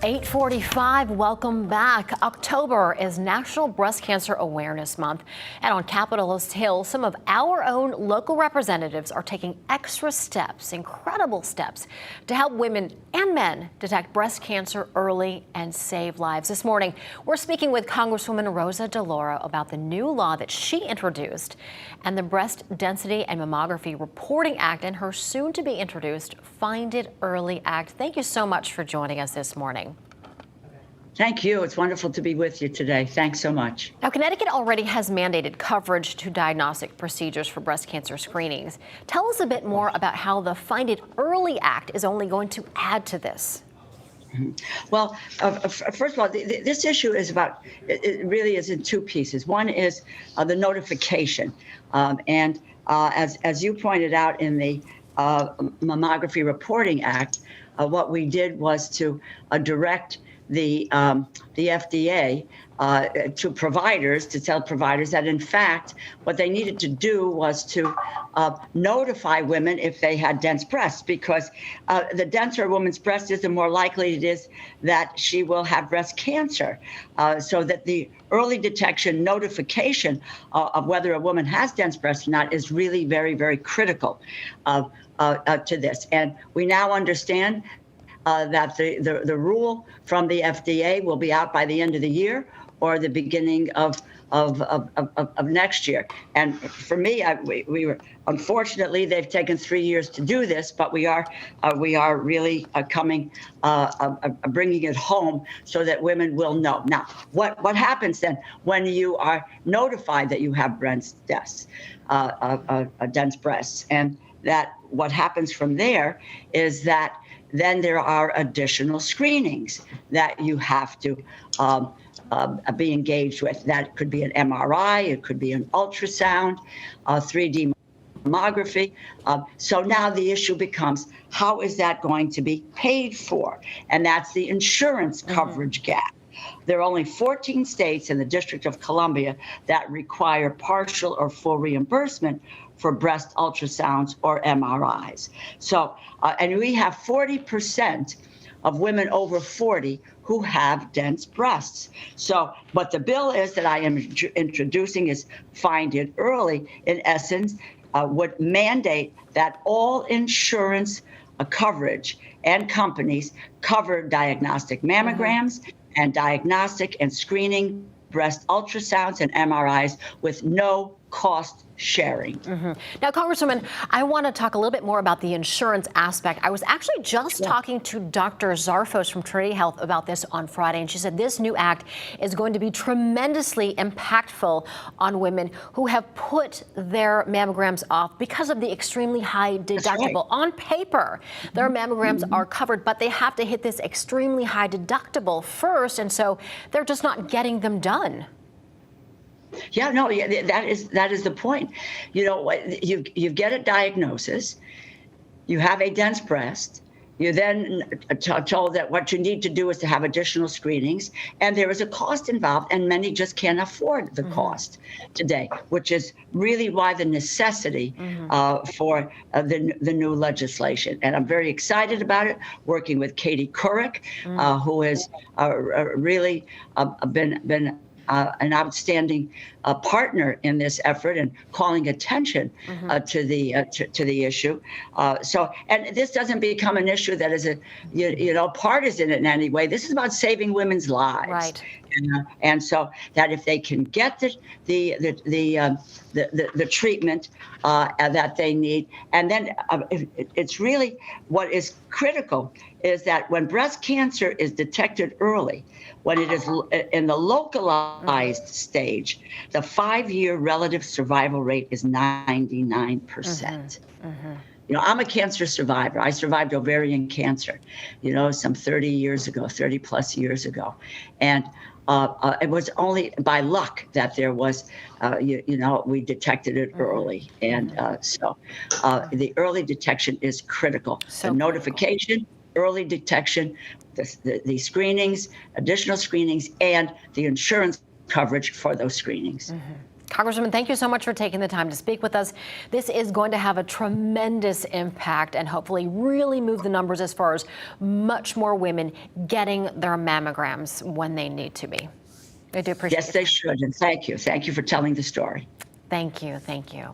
8:45, welcome back. October is National Breast Cancer Awareness Month, and on Capitol Hill, some of our own local representatives are taking extra steps, incredible steps, to help women and men detect breast cancer early and save lives. This morning, we're speaking with Congresswoman Rosa DeLauro about the new law that she introduced and the Breast Density and Mammography Reporting Act and her soon-to-be introduced Find It Early Act. Thank you so much for joining us this morning. Thank you. It's wonderful to be with you today. Thanks so much. Now, Connecticut already has mandated coverage to diagnostic procedures for breast cancer screenings. Tell us a bit more about how the Find It Early Act is only going to add to this. Well, first of all, this issue is about, it really is in two pieces. One is the notification. As you pointed out in the Mammography Reporting Act, what we did was to direct the FDA to providers, to tell providers that, in fact, what they needed to do was to notify women if they had dense breasts, because the denser a woman's breast is, the more likely it is that she will have breast cancer. So that the early detection notification of whether a woman has dense breasts or not is really very, very critical to this. And we now understand that the rule from the FDA will be out by the end of the year or the beginning of next year. And for me, we were, unfortunately, they've taken 3 years to do this, but we are really bringing it home so that women will know. Now, what happens then when you are notified that you have dense breasts, and that what happens from there is that then there are additional screenings that you have to be engaged with. That could be an MRI, it could be an ultrasound, 3D mammography. So now the issue becomes, how is that going to be paid for? And that's the insurance coverage gap. There are only 14 states in the District of Columbia that require partial or full reimbursement for breast ultrasounds or MRIs. So, and we have 40% of women over 40 who have dense breasts. So what the bill is that I am introducing is Find It Early, in essence, would mandate that all insurance coverage and companies cover diagnostic mammograms and diagnostic and screening breast ultrasounds and MRIs with no cost sharing. Now, Congresswoman, I want to talk a little bit more about the insurance aspect. I was actually just talking to Dr. Zarfos from Trinity Health about this on Friday, and she said this new act is going to be tremendously impactful on women who have put their mammograms off because of the extremely high deductible. On paper, their mammograms are covered, but they have to hit this extremely high deductible first, and so they're just not getting them done. Yeah, no, that is the point. You know, you get a diagnosis, you have a dense breast, you're then told that what you need to do is to have additional screenings, and there is a cost involved, and many just can't afford the cost today, which is really why the necessity for the new legislation. And I'm very excited about it, working with Katie Couric, who has really been an outstanding partner in this effort and calling attention to the issue. And this doesn't become an issue that is partisan in any way. This is about saving women's lives. Right. And so that if they can get the treatment that they need, and then it's really what is critical is that when breast cancer is detected early, when it is in the localized stage, the 5-year relative survival rate is 99%. You know, I'm a cancer survivor. I survived ovarian cancer, some 30 plus years ago. And it was only by luck that there was, we detected it early. And so the early detection is critical. So the notification, early detection, the screenings, additional screenings, and the insurance coverage for those screenings. Congresswoman, thank you so much for taking the time to speak with us. This is going to have a tremendous impact and hopefully really move the numbers as far as much more women getting their mammograms when they need to be. I do appreciate it. Yes, they should. And thank you. Thank you for telling the story. Thank you. Thank you.